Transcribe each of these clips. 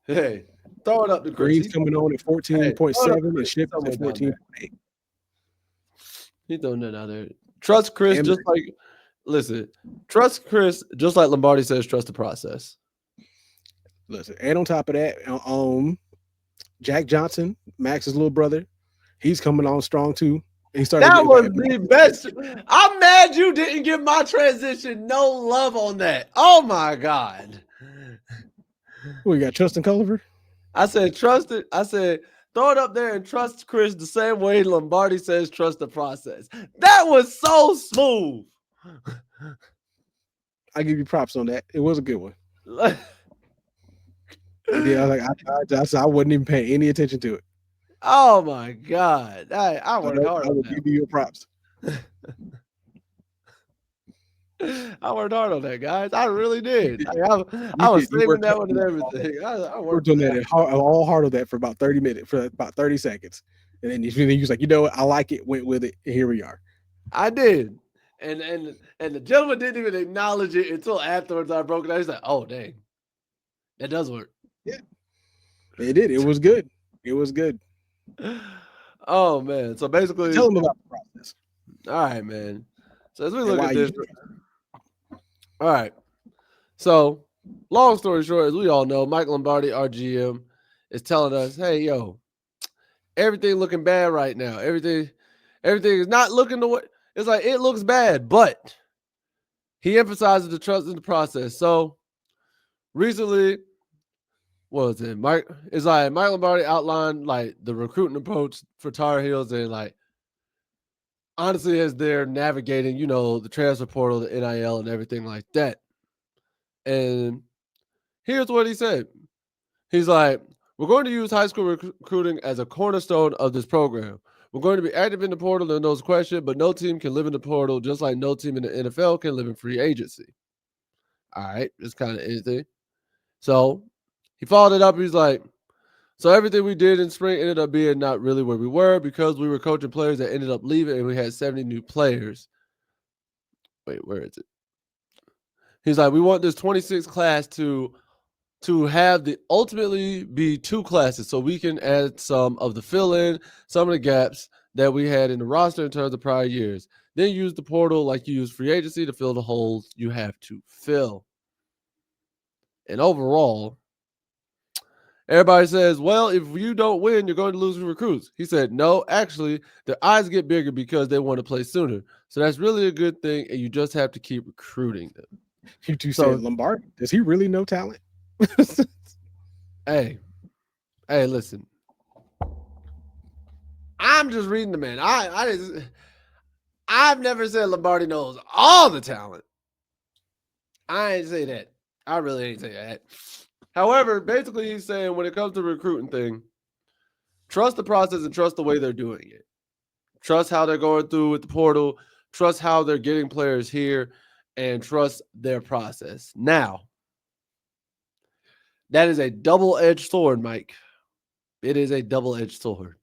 Hey, throw it up to Chris. Green's coming on at Hey, throw it up to 14.7 and Chris. He's Shippers somewhere at down there. 14.8. He's throwing that out there. Trust Chris, And just like listen. Trust Chris, just like Lombardi says. Trust the process. listen, and on top of that, Jack Johnson, Max's little brother, he's coming on strong too. He started That getting was the best. I'm mad you didn't give my transition no love on that. Oh my god. we got Tristan Culliver. I said trust it. I said throw it up there and trust Chris the same way Lombardi says trust the process. That was so smooth. I give you props on that. It was a good one. Yeah, I wasn't even paying any attention to it. Oh my god. I worked hard I on will that. give you your props. I worked hard on that, guys. I really did. did. I was You saving worked that hard one on and that everything. I worked worked on on that that. all hard on that for about 30 minutes, for about 30 seconds. And then he was like, you know what? I like it, went with it, and here we are. I did. And the gentleman didn't even acknowledge it until afterwards I broke it down. He's like, oh dang. That does work. Yeah, it did. It was good. It was good. Oh man. So basically, Tell him about the process all right, man. So as we and look why at you. this, all right. So long story short, as we all know, Mike Lombardi, our GM, is telling us, hey, yo, everything looking bad right now. Everything is not looking the way it's like it looks bad, but he emphasizes the trust in the process. So recently, what was it? Mike Lombardi outlined like the recruiting approach for Tar Heels and like honestly as they're navigating, the transfer portal, the NIL and everything like that. And here's what he said. He's like, we're going to use high school recruiting as a cornerstone of this program. We're going to be active in the portal and those questions, but no team can live in the portal just like no team in the NFL can live in free agency. All right, it's kind of interesting. So he followed it up. He's like, so everything we did in spring ended up being not really where we were because we were coaching players that ended up leaving and we had 70 new players. Wait, where is it? He's like, we want this 26 class to have the ultimately be two classes so we can add some of the fill in, some of the gaps that we had in the roster in terms of prior years. Then use the portal like you use free agency to fill the holes you have to fill. And overall, everybody says, well, if you don't win, you're going to lose recruits. He said, no, actually, their eyes get bigger because they want to play sooner. So that's really a good thing, and you just have to keep recruiting them. You two So, said Lombardi. Does he really know talent? hey, listen. I'm just reading the man. I've never said Lombardi knows all the talent. I ain't say that. I really ain't say that. However, basically he's saying when it comes to recruiting thing, trust the process and trust the way they're doing it. Trust how they're going through with the portal. Trust how they're getting players here and trust their process. Now, that is a double-edged sword, Mike. It is a double-edged sword.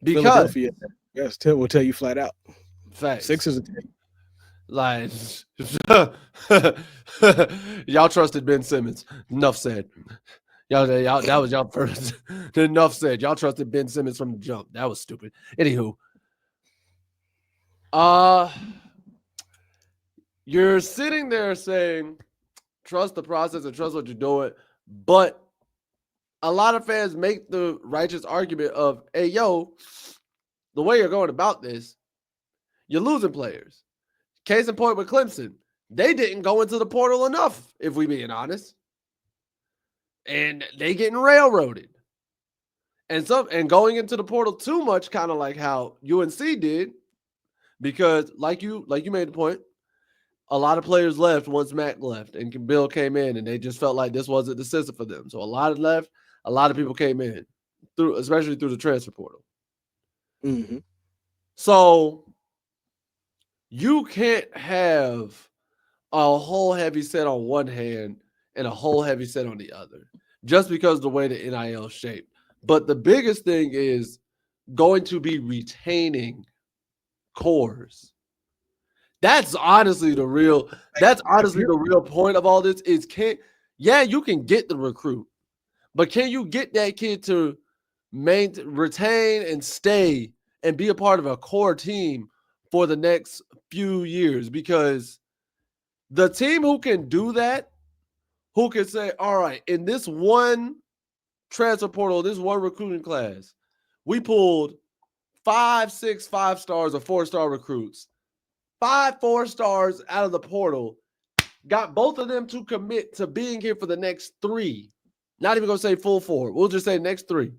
Because Philadelphia, yes, will tell you flat out. facts. Sixers will tell you. Like y'all trusted Ben Simmons. Enough said. Y'all that was y'all first. Enough said. Y'all trusted Ben Simmons from the jump. That was stupid. Anywho. You're sitting there saying, trust the process and trust what you're doing, but a lot of fans make the righteous argument of, hey, yo, the way you're going about this, you're losing players. Case in point with Clemson, they didn't go into the portal enough, if we being honest. And they getting railroaded. And going into the portal too much, kind of like how UNC did, because like you made the point, a lot of players left once Mac left and Bill came in, and they just felt like this wasn't the system for them. So a lot of left, a lot of people came in, especially through the transfer portal. Mm-hmm. So you can't have a whole heavy set on one hand and a whole heavy set on the other, just because of the way the NIL is shaped. But the biggest thing is going to be retaining cores. That's honestly the real point of all this is you can get the recruit, But can you get that kid to retain and stay and be a part of a core team for the next few years? Because the team who can do that, who can say, all right, in this one transfer portal, this one recruiting class, we pulled 6 5-stars or 4-star recruits, 5 4-stars out of the portal, got both of them to commit to being here for the next 3. Not even going to say full 4. We'll just say next 3.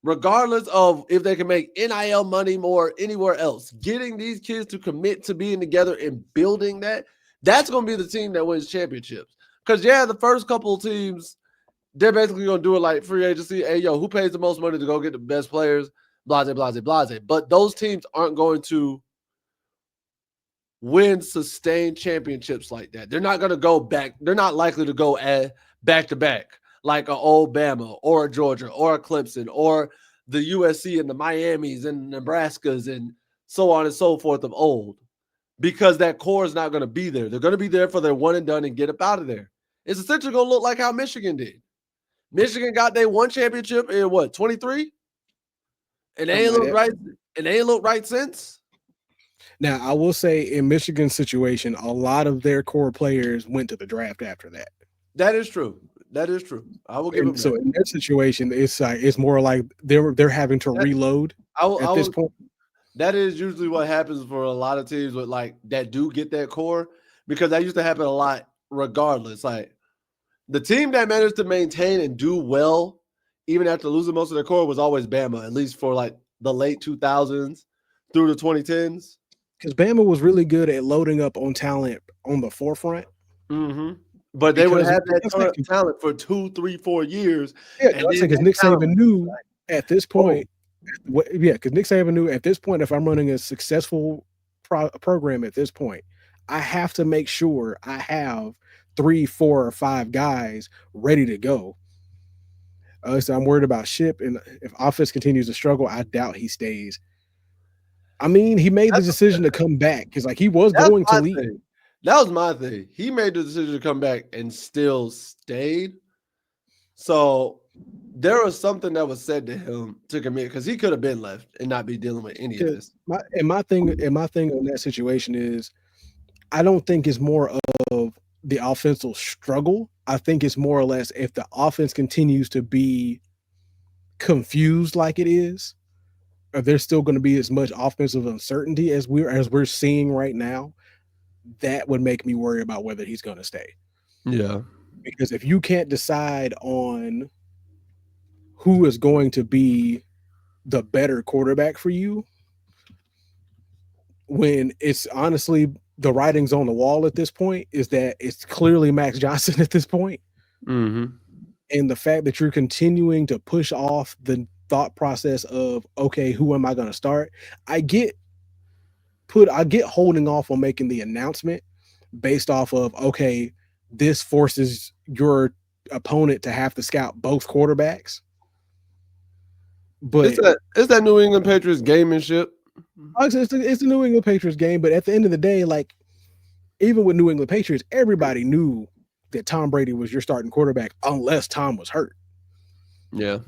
Regardless of if they can make NIL money more anywhere else, getting these kids to commit to being together and building that's going to be the team that wins championships. Because, yeah, the first couple of teams, they're basically going to do it like free agency. Hey, yo, who pays the most money to go get the best players? Blase, blase, blase. But those teams aren't going to win sustained championships like that. They're not going to go back. They're not likely to go back to back like an old Bama or a Georgia or a Clemson or the USC and the Miamis and Nebraskas and so on and so forth of old, because that core is not going to be there. They're going to be there for their one and done and get up out of there. It's essentially going to look like how Michigan did. Michigan got their one championship in what, 23? And they ain't looked right. And they ain't looked right since. Now, I will say in Michigan's situation, a lot of their core players went to the draft after that. That is true. That is true. I will give them so that. In their situation, it's more like they're having to reload at this point. That is usually what happens for a lot of teams with like that do get that core, because that used to happen a lot regardless. Like the team that managed to maintain and do well even after losing most of their core was always Bama, at least for like the late 2000s through the 2010s. Because Bama was really good at loading up on talent on the forefront. Mm-hmm. But they would have that talent for 2, 3, 4 years. Yeah, because Nick Saban knew at this point. Yeah, because Nick Saban knew at this point, if I'm running a successful program at this point, I have to make sure I have 3, 4, or 5 guys ready to go. So I'm worried about Ship, and if offense continues to struggle, I doubt he stays. I mean, he made the decision to come back because, like, he was going to leave. That was my thing. He made the decision to come back and still stayed. So there was something that was said to him to commit, because he could have been left and not be dealing with any of this. My thing on that situation is, I don't think it's more of the offensive struggle. I think it's more or less if the offense continues to be confused like it is, or there's still going to be as much offensive uncertainty as we're seeing right now, that would make me worry about whether he's going to stay. Yeah. Because if you can't decide on who is going to be the better quarterback for you, when it's honestly the writing's on the wall at this point, is that it's clearly Max Johnson at this point. Mm-hmm. And the fact that you're continuing to push off the thought process of, okay, who am I going to start? I get holding off on making the announcement based off of, okay, this forces your opponent to have to scout both quarterbacks. But it's that New England Patriots game and shit. It's the New England Patriots game, but at the end of the day, like, even with New England Patriots, everybody knew that Tom Brady was your starting quarterback unless Tom was hurt. Yeah.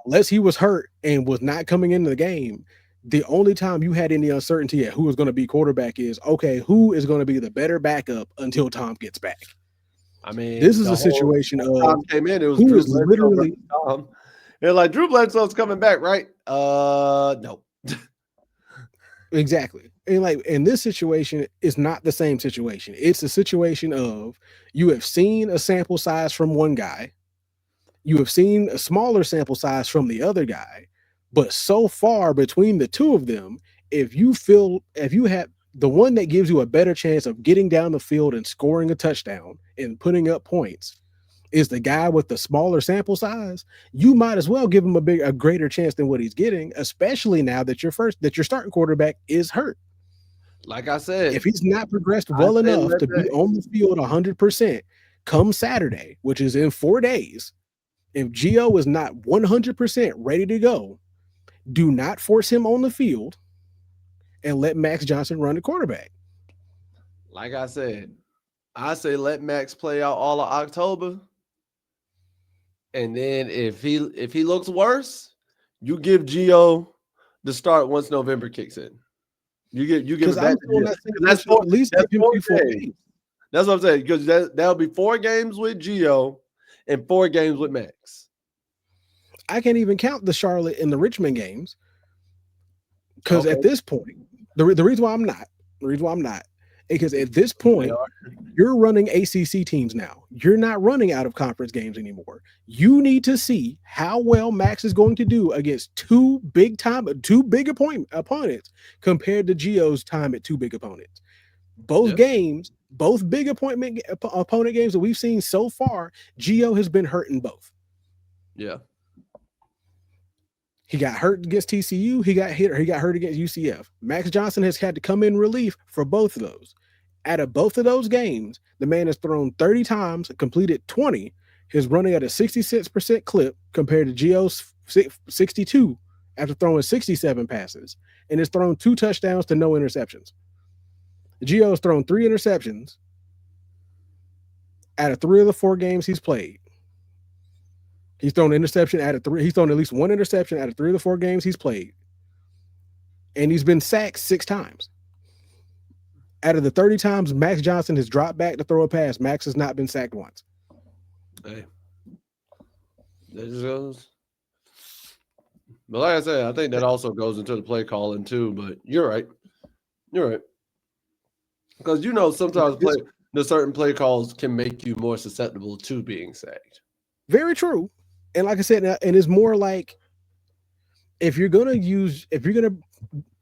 Unless he was hurt and was not coming into the game, the only time you had any uncertainty at who was going to be quarterback is, okay, who is going to be the better backup until Tom gets back? I mean, this is a situation of Tom came in, it was who is literally Tom. They're like, Drew Bledsoe's coming back, right? No. Exactly. And this situation is not the same situation. It's a situation of, you have seen a sample size from one guy, you have seen a smaller sample size from the other guy, but so far between the two of them, if you have the one that gives you a better chance of getting down the field and scoring a touchdown and putting up points is the guy with the smaller sample size, you might as well give him a greater chance than what he's getting, especially now that your starting quarterback is hurt. Like I said, if he's not progressed well enough to be on the field 100% come Saturday, which is in 4 days, if Gio is not 100% ready to go, do not force him on the field and let Max Johnson run the quarterback. Like I said, I say let Max play out all of October And then if he looks worse, you give Gio the start once November kicks in. You give Because it I'm back to still Gio. not saying 'Cause at least that's give him 4 3 4 games. games. That's what I'm saying. Because that'll be 4 games with Gio and 4 games with Max. I can't even count the Charlotte and the Richmond games because Okay. at this point, the reason why I'm not, because at this They point, are. you're running ACC teams now. You're not running out of conference games anymore. You need to see how well Max is going to do against two big opponents compared to Gio's time at two big opponents. Both Yeah. games, both big opponent games that we've seen so far, Gio has been hurt in both. Yeah. He got hurt against TCU. He got hurt against UCF. Max Johnson has had to come in relief for both of those. Out of both of those games, the man has thrown 30 times, completed 20. He's running at a 66% clip compared to Gio's 62 after throwing 67 passes, and has thrown 2 touchdowns to no interceptions. Gio's thrown 3 interceptions out of 3 of the 4 games he's played. He's thrown an interception out of 3. He's thrown at least 1 interception out of 3 of the 4 games he's played. And he's been sacked 6 times. Out of the 30 times Max Johnson has dropped back to throw a pass, Max has not been sacked once. Hey. That just goes. But like I said, I think that also goes into the play calling too. But you're right. You're right. Because sometimes the certain play calls can make you more susceptible to being sacked. Very true. And like I said, and it's more like if you're gonna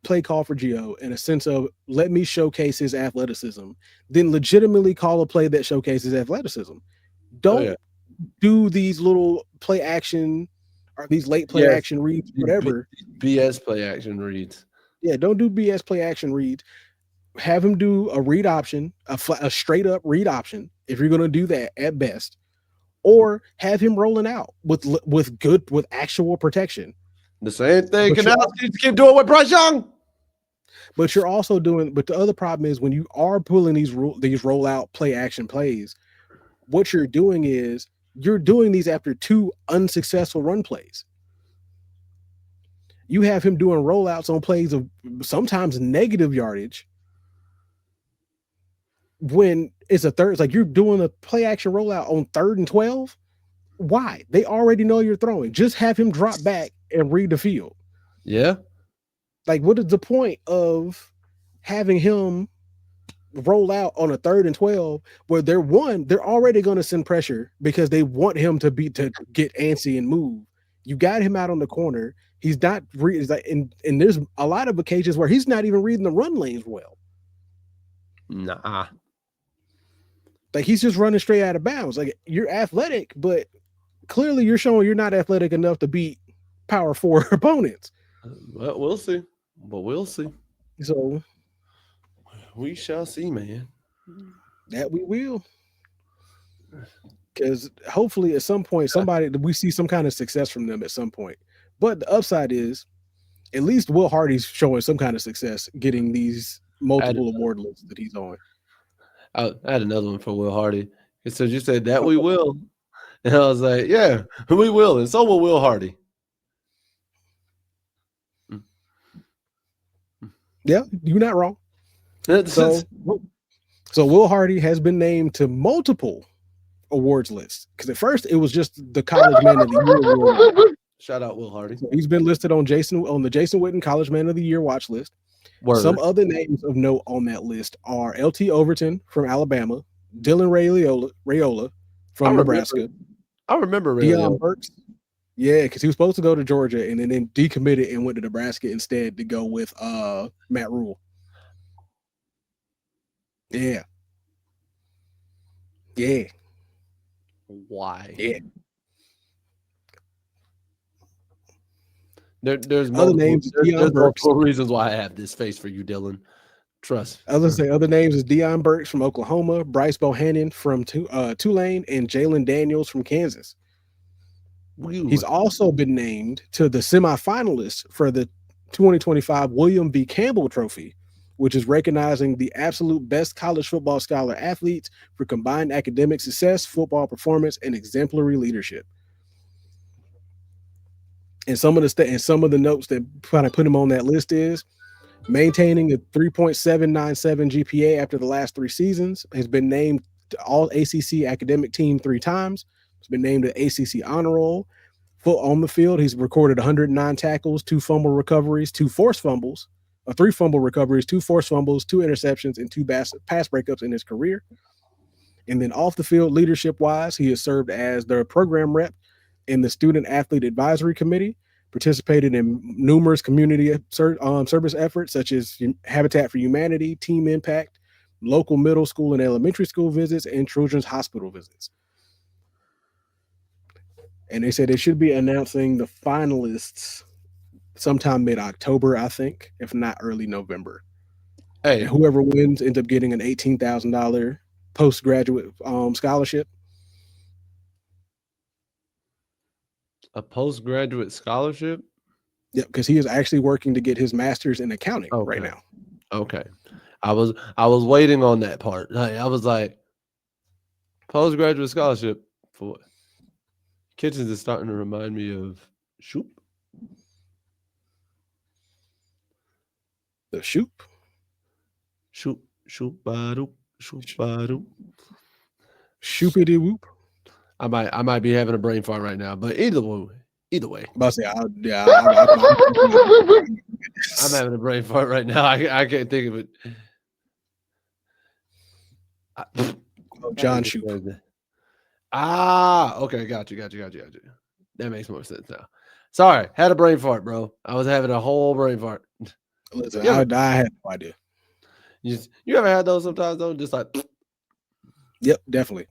play call for Gio in a sense of let me showcase his athleticism, then legitimately call a play that showcases athleticism. Don't do these little play action or these late play action reads, whatever. BS play action reads. Yeah, don't do BS play action reads. Have him do a read option, a straight up read option, if you're going to do that at best, or have him rolling out with actual protection. The same thing Canales needs to keep doing with Bryce Young. But you're also doing. But the other problem is when you are pulling these rollout play action plays, what you're doing is you're doing these after 2 unsuccessful run plays. You have him doing rollouts on plays of sometimes negative yardage. When it's it's like you're doing a play action rollout on 3rd and 12. Why? They already know you're throwing. Just have him drop back and read the field. Yeah. Like, what is the point of having him roll out on a 3rd and 12 where they're already going to send pressure because they want him to get antsy and move. You got him out on the corner. He's not and there's a lot of occasions where he's not even reading the run lanes well. Nah. Like, he's just running straight out of bounds. Like, you're athletic, but clearly you're showing you're not athletic enough to beat power 4 opponents. Well, we'll see. But we'll see. So we shall see, man. That we will. Because hopefully at some point we see some kind of success from them at some point. But the upside is at least Will Hardy's showing some kind of success getting these multiple award lists that he's on. I had another one for Will Hardy. It says you said that we will. And I was like, yeah, we will. And so will Will Hardy. Yeah, you're not wrong. So Will Hardy has been named to multiple awards lists. Because at first it was just the College Man of the Year award. Shout out Will Hardy. So he's been listed on the Jason Witten College Man of the Year watch list. Word. Some other names of note on that list are LT Overton from Alabama, Dylan Raiola from Nebraska. I remember Deion Burks. Yeah, because he was supposed to go to Georgia and then decommitted and went to Nebraska instead to go with Matt Rule. Yeah. Yeah. Why? Yeah. There's other names. There's multiple reasons why I have this face for you, Dylan. Trust. I was gonna say other names is Deion Burks from Oklahoma, Bryce Bohannon from Tulane, and Jalen Daniels from Kansas. Woo. He's also been named to the semifinalists for the 2025 William V. Campbell Trophy, which is recognizing the absolute best college football scholar athletes for combined academic success, football performance, and exemplary leadership. And some of the notes that kind of put him on that list is maintaining a 3.797 GPA after the last 3 seasons, has been named to all ACC academic team 3 times, has been named to ACC honor roll. Full on the field, he's recorded 109 tackles, 2 fumble recoveries, 2 forced fumbles, 3 fumble recoveries, 2 forced fumbles, 2 interceptions, and 2 pass breakups in his career. And then off the field, leadership wise, he has served as their program rep in the Student Athlete Advisory Committee, participated in numerous community service efforts such as Habitat for Humanity, Team Impact, local middle school and elementary school visits, and children's hospital visits. And they said they should be announcing the finalists sometime mid-October, I think, if not early November. Hey, and whoever wins ends up getting an $18,000 postgraduate scholarship. a postgraduate scholarship? Yeah, because he is actually working to get his master's in accounting right now. Okay. I was waiting on that part. I was like, postgraduate scholarship for what? Kitchens is starting to remind me of Shoop. The Shoop? Shoop, shoop, ba-doop, shoop, ba-doop. Shoopity whoop. I might be having a brain fart right now, but either way. I'm about to say, I'm having a brain fart right now. I can't think of it. John Shoop. Okay, got you. That makes more sense now. Sorry, had a brain fart, bro. I was having a whole brain fart. Listen, I had no idea. You ever had those sometimes though? Just like, yep, definitely.